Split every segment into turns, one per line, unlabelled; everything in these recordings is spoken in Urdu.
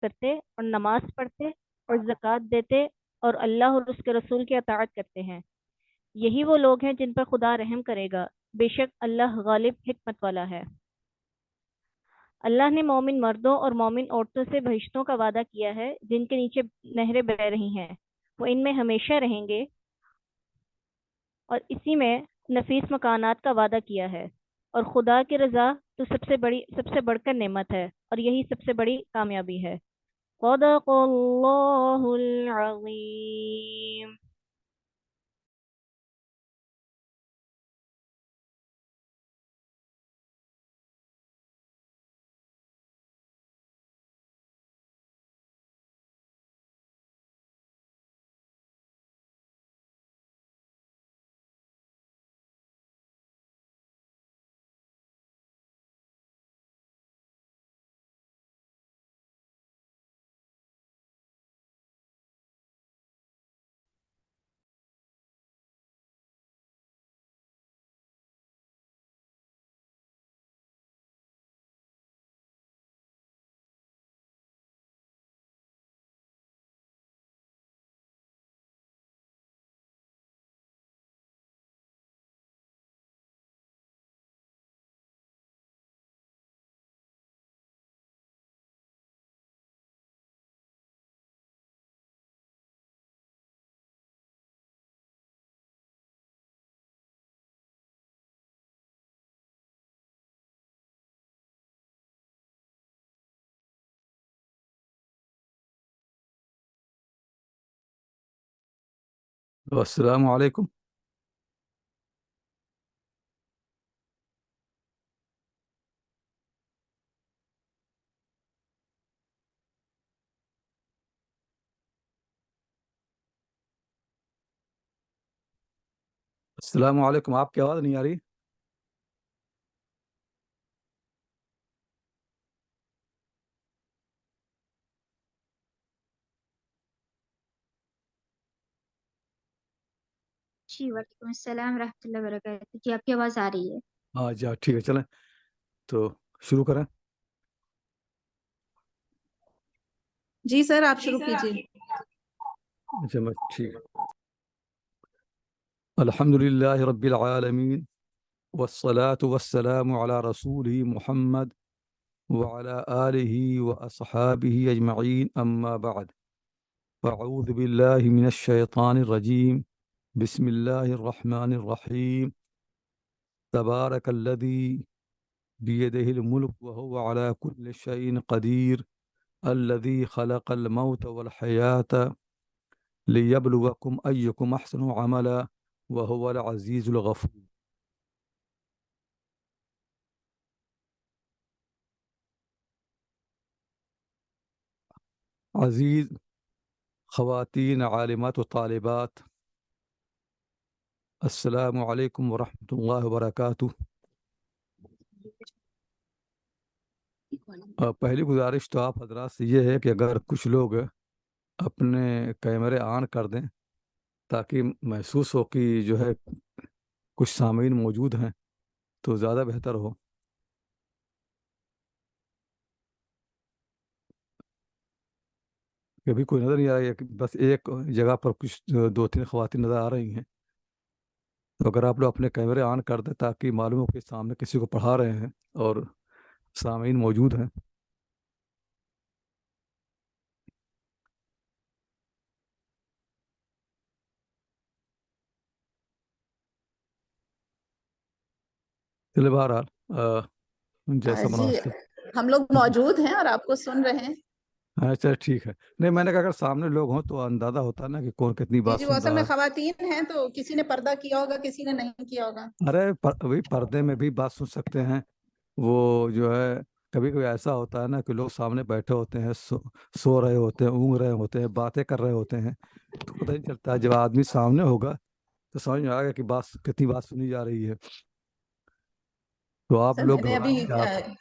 کرتے اور نماز پڑھتے اور زکوٰۃ دیتے اور اللہ اور اس کے رسول کی اطاعت کرتے ہیں، یہی وہ لوگ ہیں جن پر خدا رحم کرے گا۔ بے شک اللہ غالب حکمت والا ہے۔ اللہ نے مومن مردوں اور مومن عورتوں سے بہشتوں کا وعدہ کیا ہے جن کے نیچے نہریں بہہ رہی ہیں، وہ ان میں ہمیشہ رہیں گے، اور اسی میں نفیس مکانات کا وعدہ کیا ہے، اور خدا کی رضا تو سب سے بڑھ کر نعمت ہے، اور یہی سب سے بڑی کامیابی ہے۔ صدق اللہ العظیم۔
السلام علیکم۔ السلام علیکم، آپ کی آواز نہیں آ رہی؟
جی وعلیکم السلام ورحمۃ اللہ وبرکاتہ۔ جی آپ کی آواز آ رہی ہے؟
ہاں جی، ٹھیک ہے، چلیں تو شروع کریں۔
جی سر آپ شروع کیجیے۔
اچھا میں ٹھیک ہے۔ الحمد للہ رب العالمین والصلاة والسلام علی رسول محمد وعلى آلہ واصحابہ اجمعین، اما بعد، فاعوذ باللہ من الشیطان الرجیم، بسم اللہ الرحمن الرحیم، تبارک الذی بیدہ الملک وهو على كل شيء قدیر، الذي خلق الموت والحياة ليبلوكم أيكم أحسن عملا وهو العزيز الغفور۔ عزیز خواتین عالمات و طالبات، السلام علیکم ورحمۃ اللہ وبرکاتہ۔ پہلی گزارش تو آپ حضرات سے یہ ہے کہ اگر کچھ لوگ اپنے کیمرے آن کر دیں تاکہ محسوس ہو کہ جو ہے کچھ سامعین موجود ہیں تو زیادہ بہتر ہو۔ کبھی کوئی نظر نہیں آ رہی ہے، بس ایک جگہ پر کچھ دو تین خواتین نظر آ رہی ہیں، تو اگر آپ لوگ اپنے کیمرے آن کر دیں تاکہ معلوم ہو کہ سامنے کسی کو پڑھا رہے ہیں اور سامعین موجود ہیں۔ چلے بہرحال جیسا
جی
مناسب۔
ہم لوگ موجود ہیں اور آپ کو سن رہے ہیں۔
ہاں چل ٹھیک ہے، نہیں میں نے کہا اگر سامنے لوگ ہوں تو اندازہ ہوتا ہے نا کہ کون کتنی
جی
بات
جی وہ
سن
اصل
رہا
میں
ہے۔
خواتین ہیں تو کسی نے پردہ کیا ہوگا کسی نے نہیں کیا ہوگا۔
ارے وہی پردے میں بھی بات سن سکتے ہیں، وہ جو ہے کبھی کبھی ایسا ہوتا ہے نا کہ لوگ سامنے بیٹھے ہوتے ہیں، سو رہے ہوتے ہیں، اونگ رہے ہوتے ہیں، باتیں کر رہے ہوتے ہیں، تو پتہ نہیں چلتا ہے۔ جب آدمی سامنے ہوگا تو سمجھ میں آئے گا کہ بات کتنی بات سنی جا رہی ہے۔ تو آپ
سر
لوگ
میں نے ابھی
گھبرائیں کہ آپ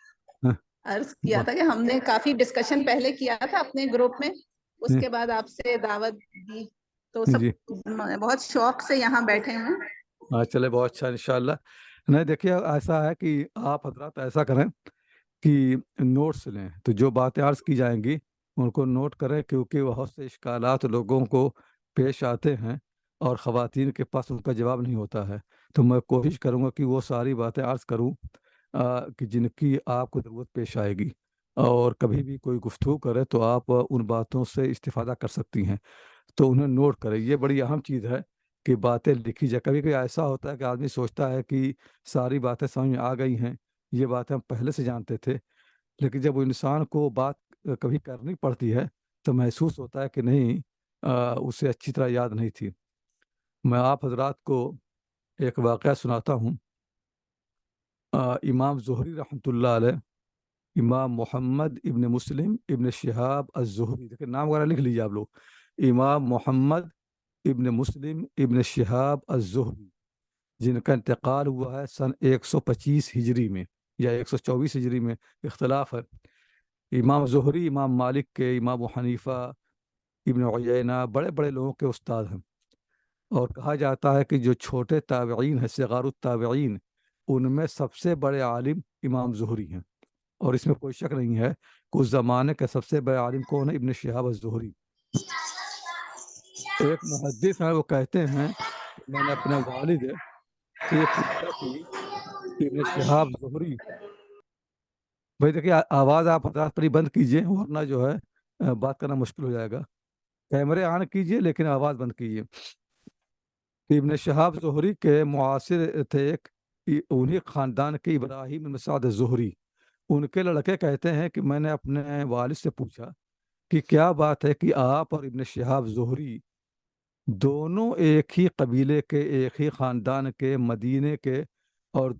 عرض کیا تھا کہ ہم نے کافی ڈسکشن پہلے کیا تھا اپنے گروپ میں، اس کے بعد آپ سے دعوت دی تو
جی
سب بہت شوق سے یہاں بیٹھے ہیں۔
ہاں چلے بہت اچھا، انشاءاللہ۔ نہیں دیکھیے ایسا ہے کہ آپ حضرات ایسا کریں کہ نوٹس لیں، تو جو باتیں عرض کی جائیں گی ان کو نوٹ کریں، کیونکہ بہت سے اشکالات لوگوں کو پیش آتے ہیں اور خواتین کے پاس ان کا جواب نہیں ہوتا ہے۔ تو میں کوشش کروں گا کہ وہ ساری باتیں عرض کروں کہ جن کی آپ کو ضرورت پیش آئے گی، اور کبھی بھی کوئی گفتگو کرے تو آپ ان باتوں سے استفادہ کر سکتی ہیں، تو انہیں نوٹ کریں۔ یہ بڑی اہم چیز ہے کہ باتیں لکھی جائے۔ کبھی کبھی ایسا ہوتا ہے کہ آدمی سوچتا ہے کہ ساری باتیں سمجھ میں آ گئی ہیں، یہ باتیں ہم پہلے سے جانتے تھے، لیکن جب وہ انسان کو بات کبھی کرنی پڑتی ہے تو محسوس ہوتا ہے کہ نہیں، اسے اچھی طرح یاد نہیں تھی۔ میں آپ حضرات کو ایک واقعہ سناتا ہوں۔ امام زہری رحمۃ اللہ علیہ، امام محمد ابن مسلم ابن شہاب الزہری، دیکھیں نام وغیرہ لکھ لیجیے آپ لوگ، امام محمد ابن مسلم ابن شہاب الزہری، جن کا انتقال ہوا ہے سن 125 ہجری میں یا 124 ہجری میں، اختلاف ہے۔ امام زہری امام مالک کے، امام ابو حنیفہ، ابن عیینہ، بڑے بڑے لوگوں کے استاد ہیں، اور کہا جاتا ہے کہ جو چھوٹے تابعین ہیں، صغار التابعین، ان میں سب سے بڑے عالم امام زہری ہیں، اور اس میں کوئی شک نہیں ہے کہ اس زمانے کے سب سے بڑے عالم کون ہے؟ ابن شہاب الزہری۔ ایک محدث ہیں، وہ کہتے ہیں کہ میں نے اپنے والد سے یہ پوچھا کہ ابن شہاب زہری، بھائی دیکھیے آواز آپ حضرات پر ہی بند کیجئے، ورنہ جو ہے بات کرنا مشکل ہو جائے گا۔ کیمرے آن کیجئے لیکن آواز بند کیجئے۔ ابن شہاب زہری کے معاصر تھے ایک، انہی خاندان کے ابراہیم بن سعد زہری، ان کے لڑکے کہتے ہیں کہ میں نے اپنے والد سے پوچھا کہ کیا بات ہے کہ آپ اور ابن شہاب زہری دونوں ایک ہی قبیلے کے، ایک ہی خاندان کے، مدینے کے، اور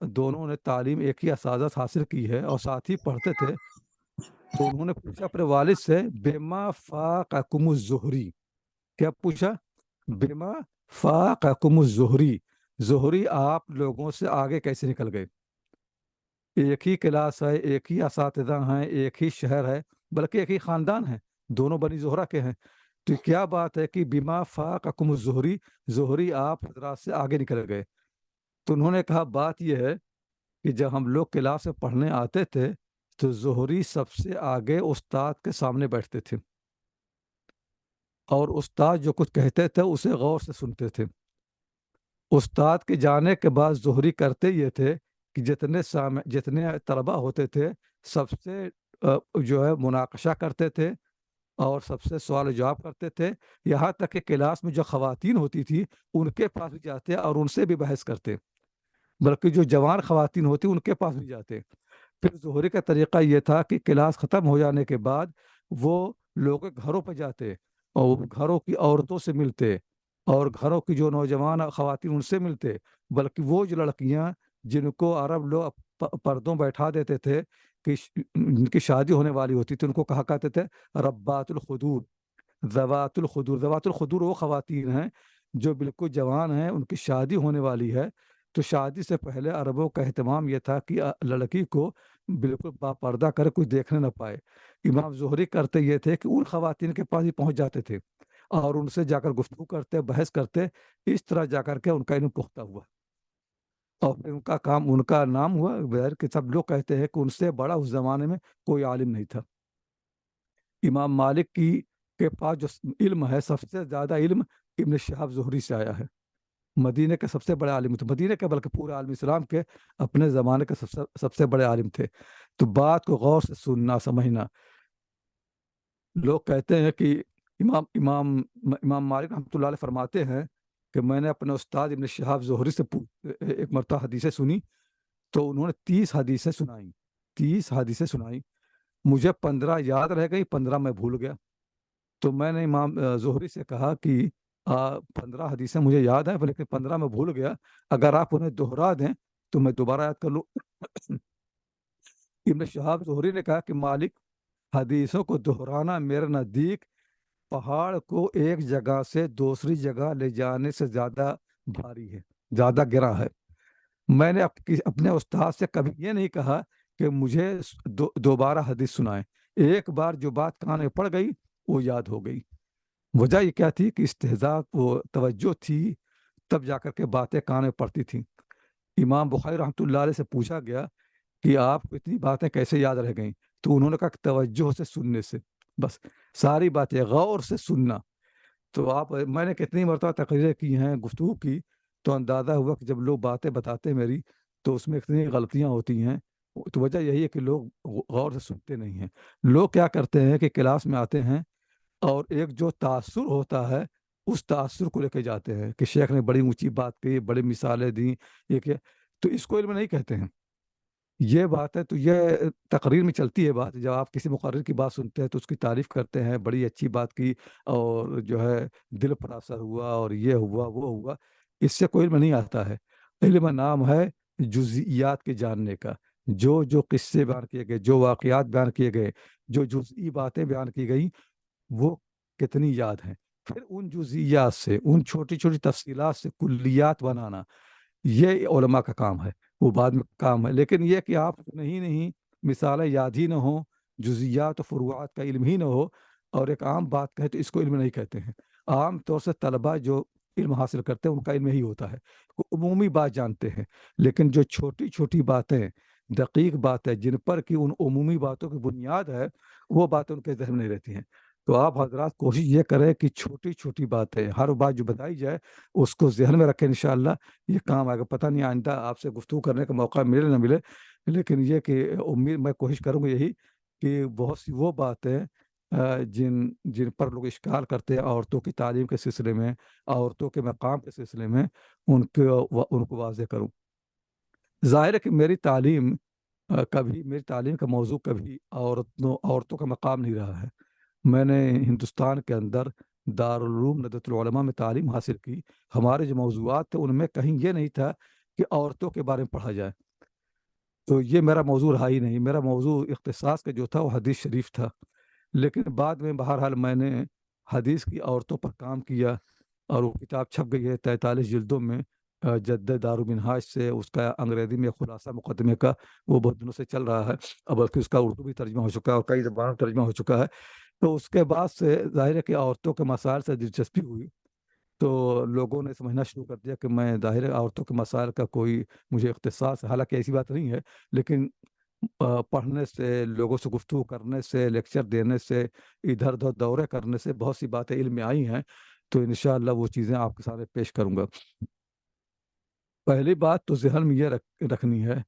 دونوں نے تعلیم ایک ہی اساتذہ حاصل کی ہے اور ساتھ ہی پڑھتے تھے۔ تو انہوں نے پوچھا اپنے والد سے، بما فاقکم الزہری، کیا پوچھا؟ بما فاقکم الزہری، زہری آپ لوگوں سے آگے کیسے نکل گئے؟ ایک ہی کلاس ہے، ایک ہی اساتذہ ہیں، ایک ہی شہر ہے، بلکہ ایک ہی خاندان ہے، دونوں بنی زہرہ کے ہیں، تو کیا بات ہے کہ بما فاقکم الزہری، زہری آپ حضرات سے آگے نکل گئے؟ تو انہوں نے کہا بات یہ ہے کہ جب ہم لوگ کلاس میں پڑھنے آتے تھے تو زہری سب سے آگے استاد کے سامنے بیٹھتے تھے، اور استاد جو کچھ کہتے تھے اسے غور سے سنتے تھے۔ استاد کے جانے کے بعد زہری کرتے یہ تھے کہ جتنے طلبہ ہوتے تھے سب سے جو ہے مناقشہ کرتے تھے اور سب سے سوال و جواب کرتے تھے، یہاں تک کہ کلاس میں جو خواتین ہوتی تھی ان کے پاس بھی جاتے اور ان سے بھی بحث کرتے، بلکہ جو جوان خواتین ہوتی ان کے پاس بھی جاتے۔ پھر زہری کا طریقہ یہ تھا کہ کلاس ختم ہو جانے کے بعد وہ لوگوں کے گھروں پہ جاتے اور گھروں کی عورتوں سے ملتے، اور گھروں کی جو نوجوان خواتین ان سے ملتے، بلکہ وہ جو لڑکیاں جن کو عرب لوگ پردوں بیٹھا دیتے تھے کہ ان کی شادی ہونے والی ہوتی تھی، ان کو کہا کرتے تھے ربات الخدور، ذوات الخدور۔ ذوات الخدور وہ خواتین ہیں جو بالکل جوان ہیں، ان کی شادی ہونے والی ہے، تو شادی سے پہلے عربوں کا اہتمام یہ تھا کہ لڑکی کو بالکل باپردہ کر کوئی دیکھنے نہ پائے۔ امام زہری کرتے یہ تھے کہ ان خواتین کے پاس ہی پہنچ جاتے تھے اور ان سے جا کر گفتگو کرتے، بحث کرتے، اس طرح جا کر کے ان کا علم پختہ ہوا، اور پھر ان کا کام، ان کا نام ہوا بظاہر کہ سب لوگ کہتے ہیں کہ ان سے بڑا اس زمانے میں کوئی عالم نہیں تھا۔ امام مالک کے پاس جو علم ہے، سب سے زیادہ علم ابن شہاب زہری سے آیا ہے۔ مدینہ کے سب سے بڑے عالم تھے، مدینہ کے بلکہ پورے عالم اسلام کے اپنے زمانے کے سب سے بڑے عالم تھے۔ تو بات کو غور سے سننا، سمجھنا۔ لوگ کہتے ہیں کہ امام مالک رحمۃ اللہ علیہ فرماتے ہیں کہ میں نے اپنے استاد ابن شہاب زہری سے ایک مرتبہ حدیثیں سنی، تو انہوں نے 30 حدیثیں سنائیں، 30 حدیثیں سنائیں، مجھے 15 یاد رہ گئی، 15 میں بھول گیا۔ تو میں نے امام زہری سے کہا کہ 15 حدیثیں مجھے یاد ہیں لیکن 15 میں بھول گیا، اگر آپ انہیں دوہرا دیں تو میں دوبارہ یاد کر لوں۔ ابن شہاب زہری نے کہا کہ مالک، حدیثوں کو دہرانا میرے نزدیک پہاڑ کو ایک جگہ سے دوسری جگہ لے جانے سے زیادہ بھاری ہے، زیادہ گرا ہے۔ میں نے اپنے استاد سے کبھی یہ نہیں کہا کہ مجھے دوبارہ حدیث سنائیں، ایک بار جو بات کان میں پڑ گئی وہ یاد ہو گئی۔ وجہ یہ کیا تھی کہ استحضاء و توجہ تھی، تب جا کر کے باتیں کان میں پڑتی تھیں۔ امام بخاری رحمۃ اللہ علیہ سے پوچھا گیا کہ آپ کو اتنی باتیں کیسے یاد رہ گئیں؟ تو انہوں نے کہا کہ توجہ سے سننے سے، بس ساری باتیں غور سے سننا. تو آپ، میں نے کتنی مرتبہ تقریریں کی ہیں، گفتگو کی، تو اندازہ ہوا کہ جب لوگ باتیں بتاتے میری تو اس میں کتنی غلطیاں ہوتی ہیں. تو وجہ یہی ہے کہ لوگ غور سے سنتے نہیں ہیں. لوگ کیا کرتے ہیں کہ کلاس میں آتے ہیں اور ایک جو تاثر ہوتا ہے اس تاثر کو لے کے جاتے ہیں کہ شیخ نے بڑی اونچی بات کی، بڑی مثالیں دیں، یہ کہ تو اس کو علم نہیں کہتے ہیں. یہ بات ہے. تو یہ تقریر میں چلتی ہے بات. جب آپ کسی مقرر کی بات سنتے ہیں تو اس کی تعریف کرتے ہیں، بڑی اچھی بات کی، اور جو ہے دل پر اثر ہوا اور یہ ہوا وہ ہوا. اس سے کوئی علم نہیں آتا ہے. علم نام ہے جزئیات کے جاننے کا. جو قصے بیان کیے گئے، جو واقعات بیان کیے گئے، جو جزئی باتیں بیان کی گئیں، وہ کتنی یاد ہیں. پھر ان جزئیات سے، ان چھوٹی چھوٹی تفصیلات سے کلیات بنانا، یہ علماء کا کام ہے. وہ بعد میں کام ہے. لیکن یہ کہ آپ نہیں مثالیں یاد ہی نہ ہوں، جزئیات و فروعات کا علم ہی نہ ہو، اور ایک عام بات کہے تو اس کو علم نہیں کہتے ہیں. عام طور سے طلباء جو علم حاصل کرتے ہیں ان کا علم یہی ہوتا ہے، وہ عمومی بات جانتے ہیں. لیکن جو چھوٹی چھوٹی باتیں، دقیق باتیں، جن پر کہ ان عمومی باتوں کی بنیاد ہے، وہ باتیں ان کے ذہن میں نہیں رہتی ہیں. تو آپ حضرات کوشش یہ کریں کہ چھوٹی چھوٹی باتیں، ہر بات جو بتائی جائے اس کو ذہن میں رکھیں. انشاءاللہ یہ کام آئے گا. پتہ نہیں آئندہ آپ سے گفتگو کرنے کا موقع ملے نہ ملے، لیکن یہ کہ امید، میں کوشش کروں گا یہی کہ بہت سی وہ باتیں جن پر لوگ اشکال کرتے ہیں عورتوں کی تعلیم کے سلسلے میں، عورتوں کے مقام کے سلسلے میں، ان کو واضح کروں. ظاہر ہے کہ میری تعلیم کا موضوع کبھی عورتوں کا مقام نہیں رہا ہے. میں نے ہندوستان کے اندر دارالعلوم ندوۃ العلماء میں تعلیم حاصل کی. ہمارے جو موضوعات تھے ان میں کہیں یہ نہیں تھا کہ عورتوں کے بارے میں پڑھا جائے. تو یہ میرا موضوع رہا ہی نہیں. میرا موضوع اختصاص کا جو تھا وہ حدیث شریف تھا. لیکن بعد میں بہرحال میں نے حدیث کی عورتوں پر کام کیا، اور وہ کتاب چھپ گئی ہے 43 جلدوں میں، جد دارالمنہاج سے. اس کا انگریزی میں خلاصہ مقدمے کا وہ بہت دنوں سے چل رہا ہے، اب بلکہ اس کا اردو بھی ترجمہ ہو چکا ہے اور کئی زبانوں میں ترجمہ ہو چکا ہے. تو اس کے بعد سے ظاہر ہے کہ عورتوں کے مسائل سے دلچسپی ہوئی، تو لوگوں نے سمجھنا شروع کر دیا کہ میں ظاہر ہے عورتوں کے مسائل کا کوئی مجھے اختصاص ہے. حالانکہ ایسی بات نہیں ہے، لیکن پڑھنے سے، لوگوں سے گفتگو کرنے سے، لیکچر دینے سے، ادھر ادھر دورے کرنے سے بہت سی باتیں علم میں آئی ہیں. تو انشاءاللہ وہ چیزیں آپ کے سامنے پیش کروں گا. پہلی بات تو ذہن میں یہ رکھنی ہے،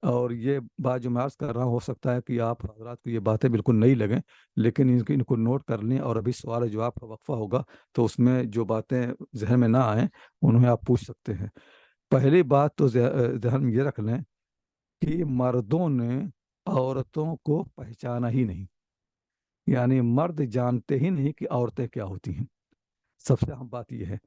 اور یہ بات جو میں عرض کر رہا ہوں، ہو سکتا ہے کہ آپ حضرات کو یہ باتیں بالکل نہیں لگیں، لیکن ان کو نوٹ کر لیں، اور ابھی سوال جواب کا وقفہ ہوگا تو اس میں جو باتیں ذہن میں نہ آئیں انہیں آپ پوچھ سکتے ہیں. پہلی بات تو ذہن میں یہ رکھ لیں کہ مردوں نے عورتوں کو پہچانا ہی نہیں. یعنی مرد جانتے ہی نہیں کہ عورتیں کیا ہوتی ہیں. سب سے اہم بات یہ ہے.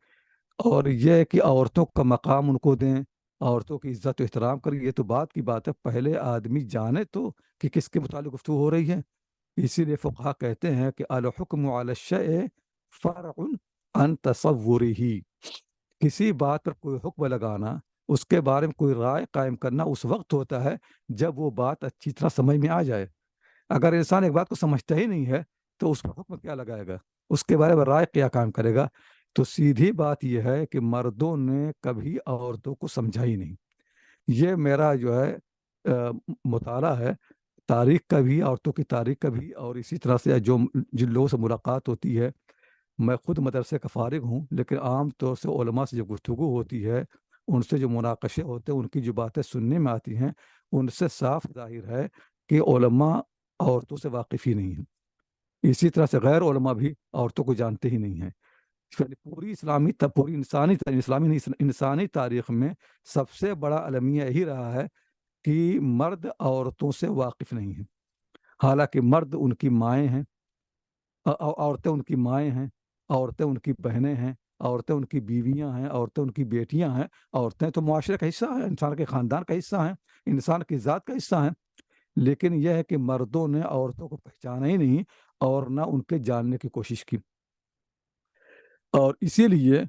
اور یہ کہ عورتوں کا مقام ان کو دیں، عورتوں کی عزت و احترام کریں، یہ تو بات کی بات ہے. پہلے آدمی جانے تو کہ کس کے متعلق گفتگو ہو رہی ہے. اسی لیے فقہا کہتے ہیں کہ الحکم علی الشیء فرع عن تصورہ. کسی بات پر کوئی حکم لگانا، اس کے بارے میں کوئی رائے قائم کرنا اس وقت ہوتا ہے جب وہ بات اچھی طرح سمجھ میں آ جائے. اگر انسان ایک بات کو سمجھتا ہی نہیں ہے تو اس پر حکم کیا لگائے گا، اس کے بارے میں رائے کیا قائم کرے گا. تو سیدھی بات یہ ہے کہ مردوں نے کبھی عورتوں کو سمجھا ہی نہیں. یہ میرا جو ہے مطالعہ ہے تاریخ کا بھی، عورتوں کی تاریخ کا بھی، اور اسی طرح سے جن لوگوں سے ملاقات ہوتی ہے. میں خود مدرسے کا فارغ ہوں، لیکن عام طور سے علماء سے جو گفتگو ہوتی ہے، ان سے جو مناقشے ہوتے ہیں، ان کی جو باتیں سننے میں آتی ہیں، ان سے صاف ظاہر ہے کہ علماء عورتوں سے واقف ہی نہیں ہیں. اسی طرح سے غیر علماء بھی عورتوں کو جانتے ہی نہیں ہیں. پوری انسانی تاریخ میں سب سے بڑا المیہ یہی رہا ہے کہ مرد عورتوں سے واقف نہیں ہیں. حالانکہ مرد ان کی مائیں ہیں، عورتیں ان کی مائیں ہیں، عورتیں ان کی بہنیں ہیں، عورتیں ان کی بیویاں ہیں، عورتیں ان کی بیٹیاں ہیں. عورتیں تو معاشرے کا حصہ ہیں، انسان کے خاندان کا حصہ ہیں، انسان کی ذات کا حصہ ہیں. لیکن یہ ہے کہ مردوں نے عورتوں کو پہچانا ہی نہیں اور نہ ان کے جاننے کی کوشش کی. اور اسی لیے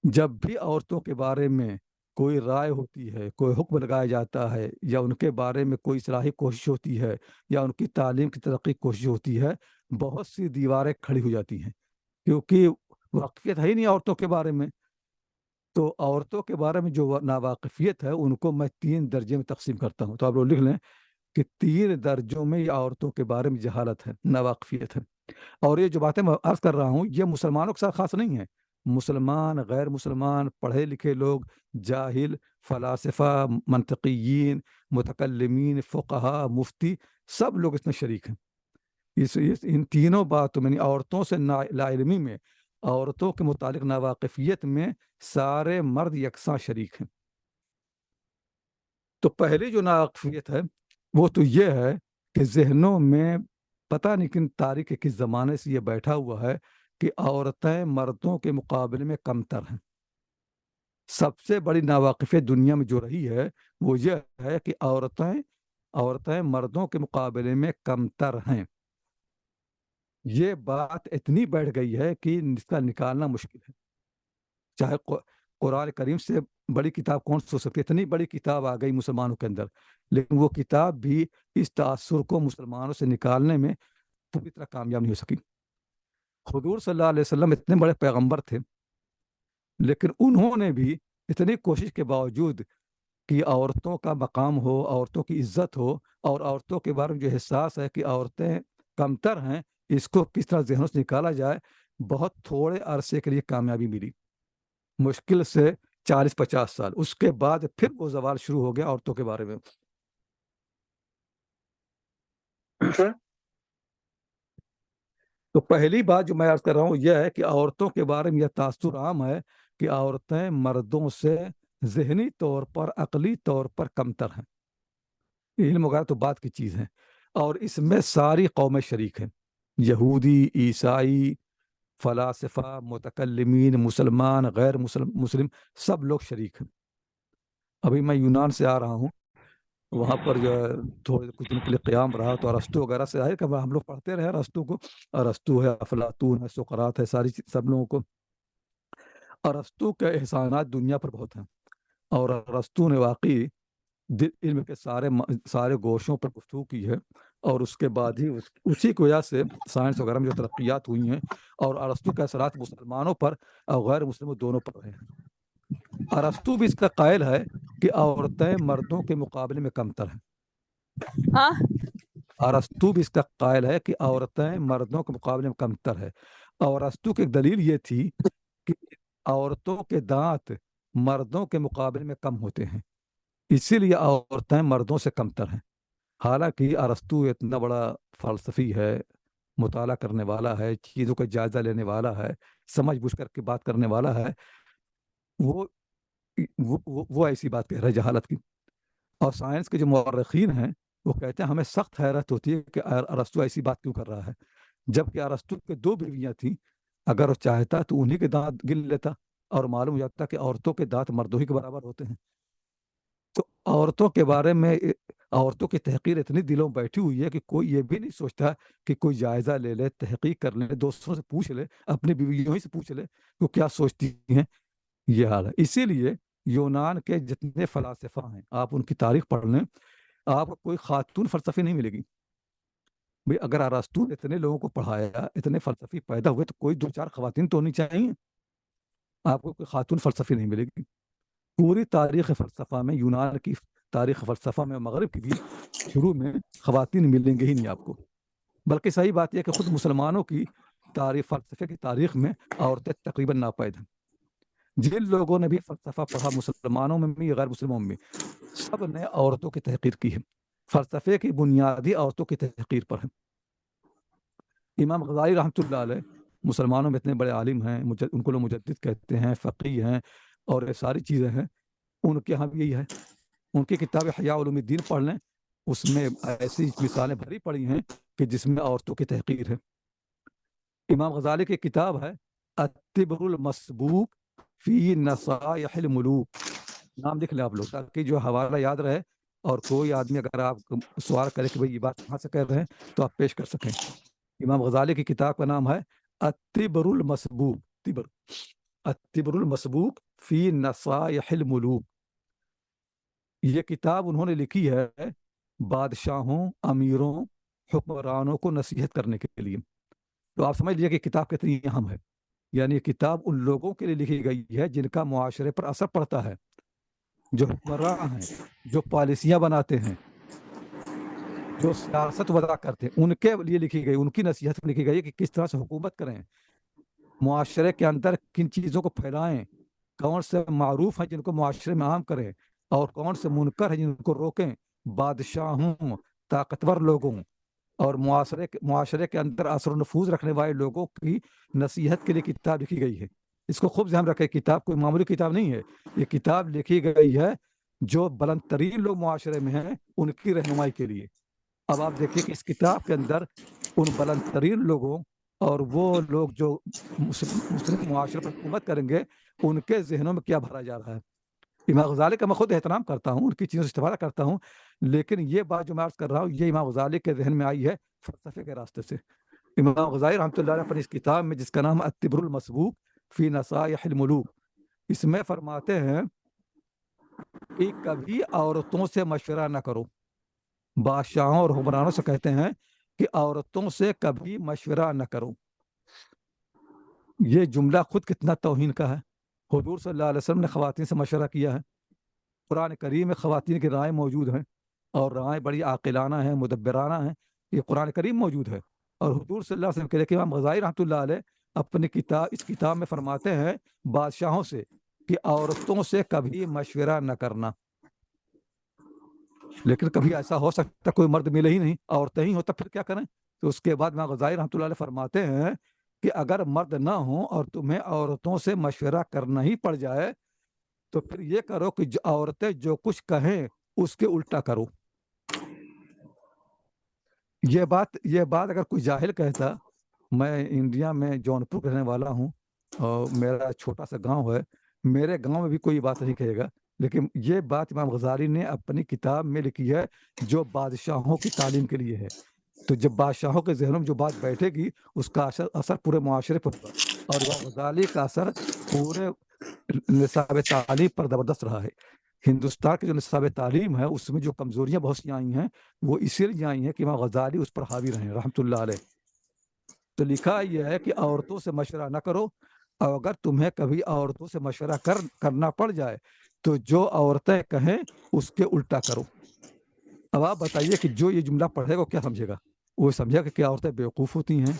جب بھی عورتوں کے بارے میں کوئی رائے ہوتی ہے، کوئی حکم لگایا جاتا ہے، یا ان کے بارے میں کوئی اصلاحی کوشش ہوتی ہے، یا ان کی تعلیم کی ترقی کی کوشش ہوتی ہے، بہت سی دیواریں کھڑی ہو جاتی ہیں، کیونکہ واقفیت ہے ہی نہیں عورتوں کے بارے میں. تو عورتوں کے بارے میں جو ناواقفیت ہے ان کو میں 3 درجے میں تقسیم کرتا ہوں. تو آپ لوگ لکھ لیں کہ 3 درجوں میں یہ عورتوں کے بارے میں جہالت ہے، ناواقفیت ہے. اور یہ جو باتیں میں عرض کر رہا ہوں یہ مسلمانوں کے ساتھ خاص نہیں ہے. مسلمان، غیر مسلمان، پڑھے لکھے لوگ، جاہل، فلاسفہ، منطقیین، متکلمین، فقہا، مفتی، سب لوگ اس میں شریک ہیں. ان تینوں باتوں میں، عورتوں سے لا علمی میں، عورتوں کے متعلق ناواقفیت میں سارے مرد یکساں شریک ہیں. تو پہلی جو ناواقفیت ہے وہ تو یہ ہے کہ ذہنوں میں پتہ نہیں کن تاریخ کس زمانے سے یہ بیٹھا ہوا ہے کہ عورتیں مردوں کے مقابلے میں کمتر ہیں. سب سے بڑی ناواقفیت دنیا میں جو رہی ہے وہ یہ ہے کہ عورتیں مردوں کے مقابلے میں کمتر ہیں. یہ بات اتنی بیٹھ گئی ہے کہ اس کا نکالنا مشکل ہے. چاہے قرآن کریم سے بڑی کتاب کون سی ہو سکتی ہے؟ اتنی بڑی کتاب آ گئی مسلمانوں کے اندر، لیکن وہ کتاب بھی اس تاثر کو مسلمانوں سے نکالنے میں پوری طرح کامیاب نہیں ہو سکی. حضور صلی اللہ علیہ وسلم اتنے بڑے پیغمبر تھے، لیکن انہوں نے بھی اتنی کوشش کے باوجود کہ عورتوں کا مقام ہو، عورتوں کی عزت ہو، اور عورتوں کے بارے میں جو احساس ہے کہ عورتیں کمتر ہیں، اس کو کس طرح ذہنوں سے نکالا جائے، بہت تھوڑے عرصے کے لیے کامیابی ملی، مشکل سے 40-50 سال. اس کے بعد پھر وہ زوال شروع ہو گیا عورتوں کے بارے میں. تو پہلی بات جو میں عرض کر رہا ہوں یہ ہے کہ عورتوں کے بارے میں یہ تاثر عام ہے کہ عورتیں مردوں سے ذہنی طور پر، عقلی طور پر کمتر ہیں. علم وغیرہ تو بات کی چیز ہے، اور اس میں ساری قومیں شریک ہیں، یہودی، عیسائی، فلاسفہ، متکلمین، مسلمان، غیر مسلم، سب لوگ شریک ہیں. ابھی میں یونان سے آ رہا ہوں، وہاں پر جو ہے تھوڑے کچھ دن کے لیے قیام رہا، تو ارسطو وغیرہ سے آئے کہ ہم لوگ پڑھتے رہے ارسطو کو. ارسطو ہے، افلاطون ہے، سقراط ہے، سب لوگوں کو ارسطو کے احسانات دنیا پر بہت ہیں. اور ارسطو نے واقعی علم کے سارے گوشوں پر گفتگو کی ہے، اور اس کے بعد ہی اسی کی وجہ سے سائنس وغیرہ میں جو ترقیات ہوئی ہیں، اور ارسطو کے اثرات مسلمانوں پر اور غیر مسلموں دونوں پر رہے ہیں. ارسطو بھی اس کا قائل ہے کہ عورتیں مردوں کے مقابلے میں کمتر ہیں. ارسطو بھی اس کا قائل ہے کہ عورتیں مردوں کے مقابلے میں کمتر ہے. اور ارسطو کی ایک دلیل یہ تھی کہ عورتوں کے دانت مردوں کے مقابلے میں کم ہوتے ہیں، اسی لیے عورتیں مردوں سے کمتر ہیں. حالانکہ ارسطو اتنا بڑا فلسفی ہے، مطالعہ کرنے والا ہے، چیزوں کا جائزہ لینے والا ہے، سمجھ بوجھ کر کے بات کرنے والا ہے، وہ ایسی بات کہہ رہا ہے جہالت کی. اور سائنس کے جو مورخین ہیں وہ کہتے ہیں ہمیں سخت حیرت ہوتی ہے کہ ارسطو ایسی بات کیوں کر رہا ہے، جبکہ ارسطو کے 2 بیویاں تھیں. اگر وہ چاہتا تو انہی کے دانت گن لیتا، اور معلوم ہو جاتا کہ عورتوں کے دانت مردوں ہی کے برابر ہوتے ہیں. تو عورتوں کے بارے میں عورتوں کی تحقیر اتنی دلوں بیٹھی ہوئی ہے کہ کوئی یہ بھی نہیں سوچتا کہ کوئی جائزہ لے لے، تحقیق کر لے، دوستوں سے پوچھ لے، اپنی بیویوں ہی سے پوچھ لے کہ وہ کیا سوچتی ہیں. یہ حال ہے. اسی لیے یونان کے جتنے فلاسفہ ہیں، آپ ان کی تاریخ پڑھ لیں، آپ کو کوئی خاتون فلسفی نہیں ملے گی. بھئی اگر ارسطو نے اتنے لوگوں کو پڑھایا، اتنے فلسفی پیدا ہوئے، تو کوئی 2-4 خواتین تو ہونی چاہیے. آپ کو کوئی خاتون فلسفی نہیں ملے گی. پوری تاریخ فلسفہ میں، یونان کی تاریخ فلسفہ میں، مغرب کی بھی شروع میں خواتین ملیں گے ہی نہیں آپ کو. بلکہ صحیح بات یہ کہ خود مسلمانوں کی تاریخ، فلسفے کی تاریخ میں عورتیں تقریباً ناپید ہیں. جن لوگوں نے بھی فلسفہ پڑھا، مسلمانوں میں بھی غیر مسلموں میں بھی، سب نے عورتوں کی تحقیر کی ہے. فلسفے کی بنیادی عورتوں کی تحقیر پر ہے. امام غزالی رحمۃ اللہ علیہ مسلمانوں میں اتنے بڑے عالم ہیں، ان کو لوگ مجدد کہتے ہیں، فقیہ ہیں، اور یہ ساری چیزیں ہیں. ان کے ہاں بھی یہی ہے. ان کی کتاب احیاء علوم الدین پڑھ لیں، اس میں ایسی مثالیں بھری پڑی ہیں کہ جس میں عورتوں کی تحقیر ہے. امام غزالی کی کتاب ہے الطبر المسبوق فی نصائح الملوک، نام لکھ لیں آپ لوگ تاکہ جو حوالہ یاد رہے، اور کوئی آدمی اگر آپ سوال کرے کہ بھئی یہ بات کہاں سے کہہ رہے ہیں تو آپ پیش کر سکیں. امام غزالی کی کتاب کا نام ہے الطبر المسبوق، الطبر المسبوق فی نصائح الملوک. یہ کتاب انہوں نے لکھی ہے بادشاہوں، امیروں، حکمرانوں کو نصیحت کرنے کے لیے. تو آپ سمجھ لیجیے کہ کتاب کتنی اہم ہے. یعنی یہ کتاب ان لوگوں کے لیے لکھی گئی ہے جن کا معاشرے پر اثر پڑتا ہے، جو حکمراں ہیں، جو پالیسیاں بناتے ہیں. جو سیاست وضع کرتے ہیں ان کے لیے لکھی گئی، ان کی نصیحت میں لکھی گئی ہے کہ کس طرح سے حکومت کریں، معاشرے کے اندر کن چیزوں کو پھیلائیں، کون سے معروف ہیں جن کو معاشرے میں عام کریں، اور کون سے منکر ہیں جن کو روکیں، بادشاہوں، طاقتور لوگوں اور معاشرے کے اندر اثر و نفوذ رکھنے والے لوگوں کی نصیحت کے لیے کتاب لکھی گئی ہے۔ اس کو خوب ذہن رکھیں، کتاب کوئی معمولی کتاب نہیں ہے، یہ کتاب لکھی گئی ہے جو بلند ترین لوگ معاشرے میں ہیں ان کی رہنمائی کے لیے۔ اب آپ دیکھیے کہ اس کتاب کے اندر ان بلند ترین لوگوں اور وہ لوگ جو مسلم معاشرے پر حکومت کریں گے ان کے ذہنوں میں کیا بھرا جا رہا ہے۔ امام غزالی کا میں خود احترام کرتا ہوں، ان کی چیزوں سے استفادہ کرتا ہوں، لیکن یہ بات جو میں عرض کر رہا ہوں یہ امام غزالی کے ذہن میں آئی ہے فلسفے کے راستے سے۔ امام غزالی رحمۃ اللہ علیہ اپنی اس کتاب میں جس کا نام التبر المسبوق فی نصائح الملوک، اس میں فرماتے ہیں کہ کبھی عورتوں سے مشورہ نہ کرو۔ بادشاہوں اور حکمرانوں سے کہتے ہیں کہ عورتوں سے کبھی مشورہ نہ کرو۔ یہ جملہ خود کتنا توہین کا ہے۔ حضور صلی اللہ علیہ وسلم نے خواتین سے مشورہ کیا ہے، قرآن کریم میں خواتین کی رائے موجود ہیں اور رائے بڑی عاقلانہ ہیں، مدبرانہ ہیں، یہ قرآن کریم موجود ہے۔ اور حضور صلی اللہ علیہ وسلم کے لیے امام غزالی رحمۃ اللہ علیہ اپنی اس کتاب میں فرماتے ہیں بادشاہوں سے کہ عورتوں سے کبھی مشورہ نہ کرنا۔ لیکن کبھی ایسا ہو سکتا کوئی مرد ملے ہی نہیں، عورتیں ہی ہو، تب پھر کیا کریں؟ تو اس کے بعد امام غزالی رحمۃ اللہ علیہ فرماتے ہیں کہ اگر مرد نہ ہوں اور تمہیں عورتوں سے مشورہ کرنا ہی پڑ جائے تو پھر یہ کرو کہ عورتیں جو کچھ کہیں اس کے الٹا کرو۔ یہ بات اگر کوئی جاہل کہتا، میں انڈیا میں جونپور رہنے والا ہوں اور میرا چھوٹا سا گاؤں ہے، میرے گاؤں میں بھی کوئی بات نہیں کہے گا، لیکن یہ بات امام غزالی نے اپنی کتاب میں لکھی ہے جو بادشاہوں کی تعلیم کے لیے ہے۔ تو جب بادشاہوں کے ذہنوں میں جو بات بیٹھے گی اس کا اثر پورے معاشرے پر ہوگا، اور امام غزالی کا اثر پورے نصاب تعلیم پر زبردست رہا ہے۔ ہندوستان کی جو نصاب تعلیم ہے اس میں جو کمزوریاں بہت سی آئی ہیں وہ اسی لیے آئی ہیں کہ امام غزالی اس پر حاوی رہے رحمۃ اللہ علیہ۔ تو لکھا یہ ہے کہ عورتوں سے مشورہ نہ کرو، اور اگر تمہیں کبھی عورتوں سے مشورہ کرنا پڑ جائے تو جو عورتیں کہیں اس کے الٹا کرو۔ اب آپ بتائیے کہ جو یہ جملہ پڑھے گا کیا سمجھے گا؟ وہ سمجھے گا کہ عورتیں بیوقوف ہوتی ہیں،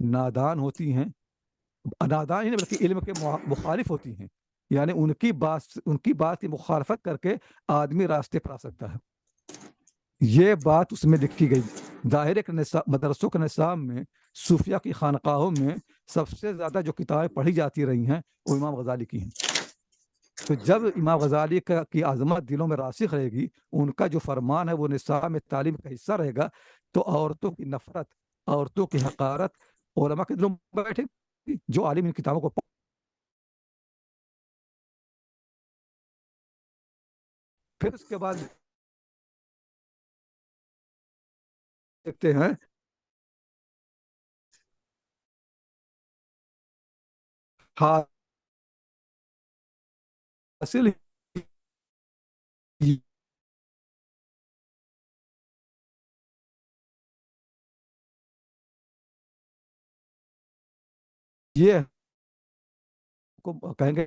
نادان ہوتی ہیں، نادان ہی نہیں بلکہ علم کے مخالف ہوتی ہیں، یعنی ان کی بات کی مخالفت کر کے آدمی راستے پر آ سکتا ہے۔ یہ بات اس میں لکھی گئی۔ ظاہر ہے کہ مدرسوں کے نصاب میں، صوفیہ کی خانقاہوں میں سب سے زیادہ جو کتابیں پڑھی جاتی رہی ہیں وہ امام غزالی کی ہیں۔ تو جب امام غزالی کی عظمت دلوں میں راسخ رہے گی، ان کا جو فرمان ہے وہ نصاب میں تعلیم کا حصہ رہے گا، تو عورتوں کی نفرت، عورتوں کی حقارت علماء کے دلوں میں بیٹھے گی۔ جو عالم ان کتابوں کو پھر اس کے بعد دیکھتے ہیں حاصل یہ کہیں گے